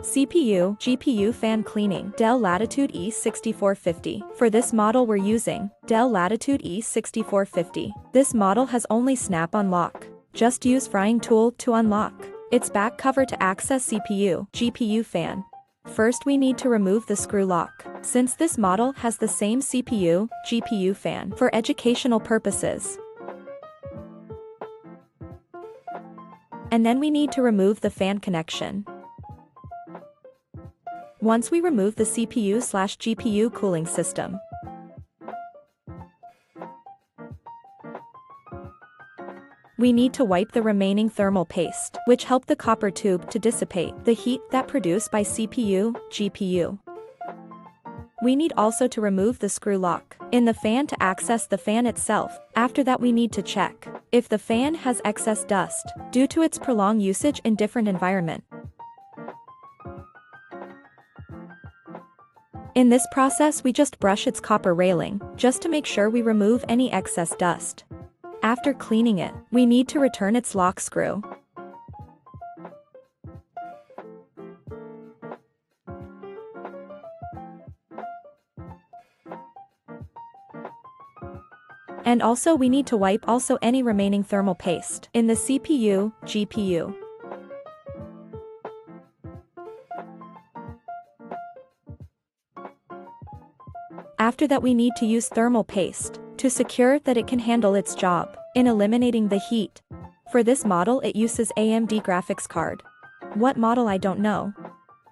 CPU, GPU fan cleaning, Dell Latitude E6450. For this model we're using Dell Latitude E6450. This model has only snap-on lock. Just use frying tool to unlock its back cover to access CPU, GPU fan. First we need to remove the screw lock, since this model has the same CPU, GPU fan for educational purposes. And then we need to remove the fan connection. Once we remove the CPU/GPU cooling system, we need to wipe the remaining thermal paste, which help the copper tube to dissipate the heat that produced by CPU, GPU. We need also to remove the screw lock in the fan to access the fan itself. After that we need to check if the fan has excess dust due to its prolonged usage in different environment. In this process we just brush its copper railing, just to make sure we remove any excess dust. After cleaning it, we need to return its lock screw. And also we need to wipe also any remaining thermal paste in the CPU, GPU. After that we need to use thermal paste to secure that it can handle its job in eliminating the heat. For this model it uses AMD graphics card. What model I don't know,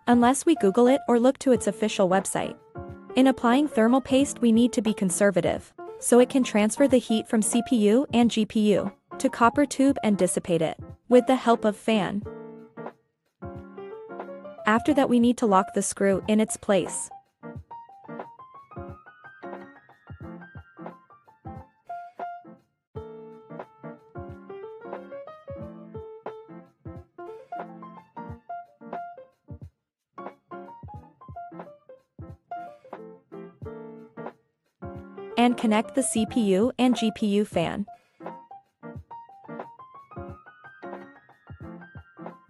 unless we Google it or look to its official website. In applying thermal paste we need to be conservative, so it can transfer the heat from CPU and GPU to copper tube and dissipate it with the help of fan. After that we need to lock the screw in its place. And connect the CPU and GPU fan.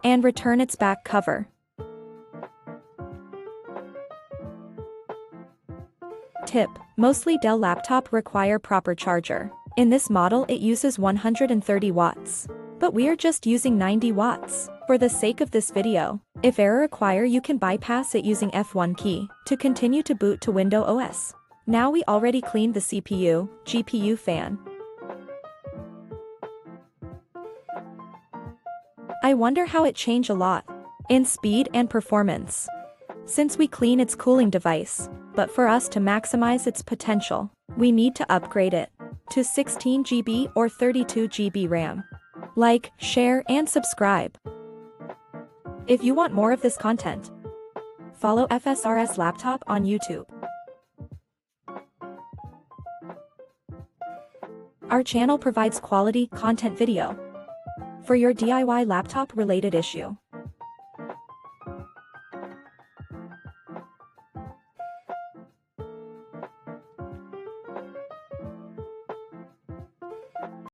And return its back cover. Tip: mostly Dell laptop require proper charger. In this model it uses 130 watts. But we are just using 90 watts. For the sake of this video, if error require you can bypass it using F1 key to continue to boot to Windows OS. Now we already cleaned the CPU, GPU fan. I wonder how it changed a lot in speed and performance since we clean its cooling device, but for us to maximize its potential, we need to upgrade it to 16 GB or 32 GB RAM. Like, share and subscribe. If you want more of this content, follow FSRS Laptop on YouTube. Our channel provides quality content video for your DIY laptop related issue.